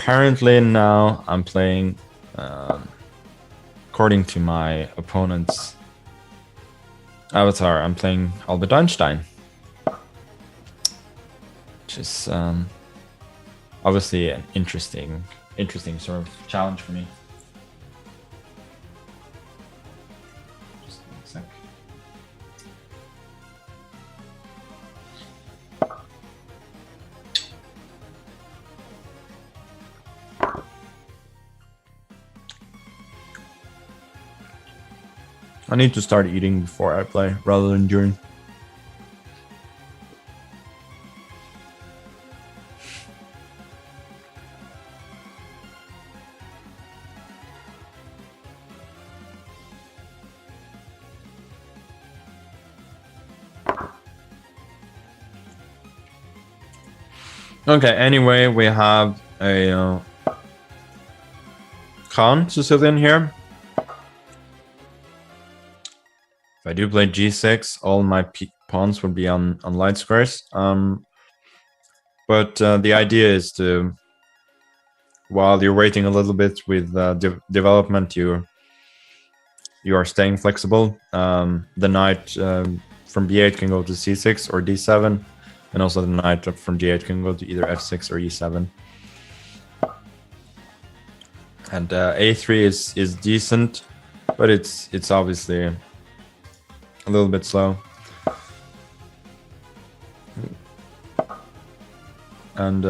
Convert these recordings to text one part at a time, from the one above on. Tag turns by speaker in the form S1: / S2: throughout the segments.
S1: Currently now I'm playing according to my opponent's avatar. I'm playing Albert Einstein, which is obviously an interesting sort of challenge for me. Just one sec. I need to start eating before I play rather than during. Okay, anyway, we have a Sicilian here. If I do play g6, all my pawns would be on light squares. But the idea is to, while you're waiting a little bit with development, you are staying flexible. The knight from b8 can go to c6 or d7, and also the knight from g8 can go to either f6 or e7. And a3 is decent, but it's obviously a little bit slow. And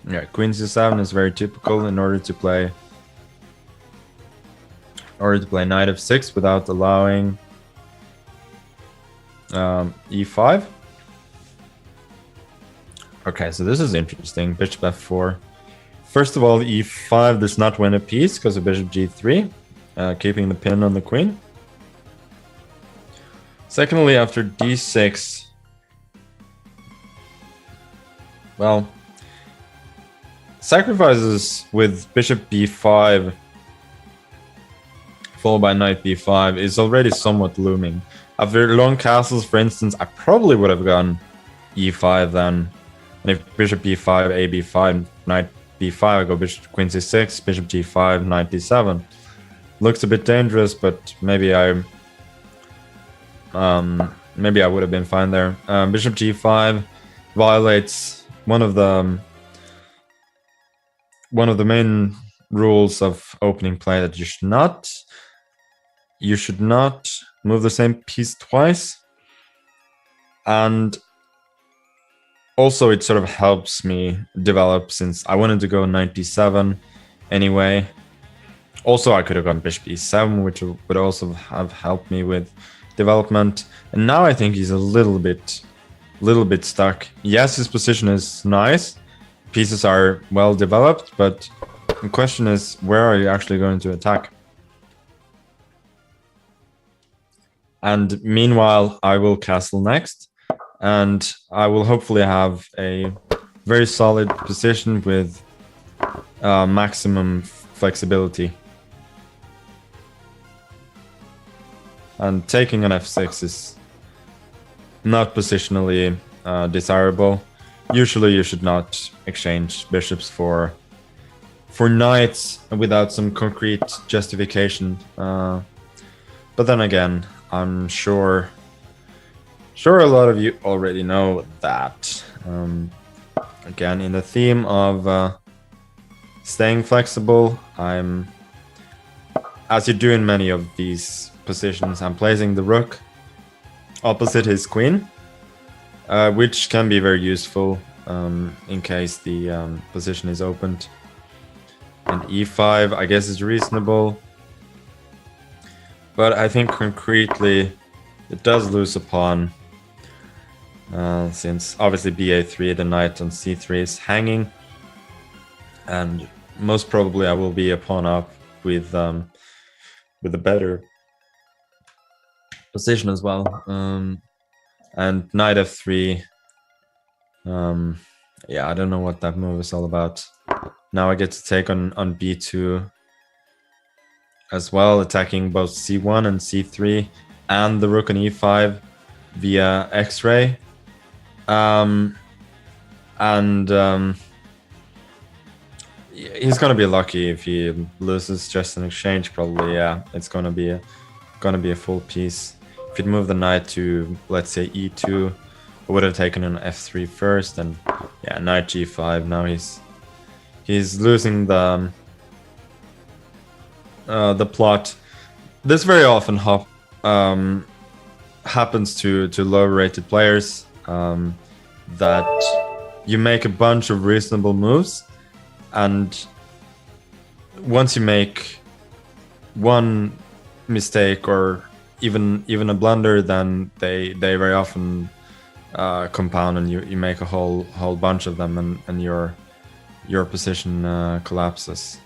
S1: yeah, queen c7 is very typical in order to play knight f6 without allowing e5. Okay, so this is interesting. Bishop f4. First of all, e5 does not win a piece because of bishop g3, keeping the pin on the queen. Secondly, after d6, well, sacrifices with bishop b5 followed by knight b5 is already somewhat looming. After long castles, for instance, I probably would have gone e5 then. And if bishop b5, a b5, knight b5, I go bishop queen c6, bishop g5, knight d7. Looks a bit dangerous, but maybe I would have been fine there. Bishop g5 violates one of the main rules of opening play, that you should not move the same piece twice. And also it sort of helps me develop, since I wanted to go knight d7 anyway. Also, I could have gone bishop e7, which would also have helped me with development. And now I think he's a little bit stuck. Yes, his position is nice. Pieces are well developed, but the question is, where are you actually going to attack? And meanwhile, I will castle next, and I will hopefully have a very solid position with maximum flexibility. And taking an f6 is not positionally desirable. Usually you should not exchange bishops for knights without some concrete justification. But then again, I'm sure a lot of you already know that. Again, in the theme of staying flexible, as you do in many of these positions, I'm placing the rook opposite his queen, which can be very useful in case the position is opened. And e5, I guess, is reasonable, but I think concretely it does lose a pawn, since obviously ba3, the knight on c3 is hanging, and most probably I will be a pawn up with a better position as well. And knight f3, yeah, I don't know what that move is all about. Now I get to take on b2 as well, attacking both c1 and c3 and the rook on e5 via x-ray. He's gonna be lucky if he loses just an exchange. Probably, yeah. It's gonna be a full piece. If he'd moved the knight to, let's say, e2, I would have taken an f3 first, and yeah, knight g5. Now he's losing the plot. This very often happens to lower rated players, that you make a bunch of reasonable moves, and once you make one mistake or even a blunder, then they very often compound, and you make a whole bunch of them, and your position collapses.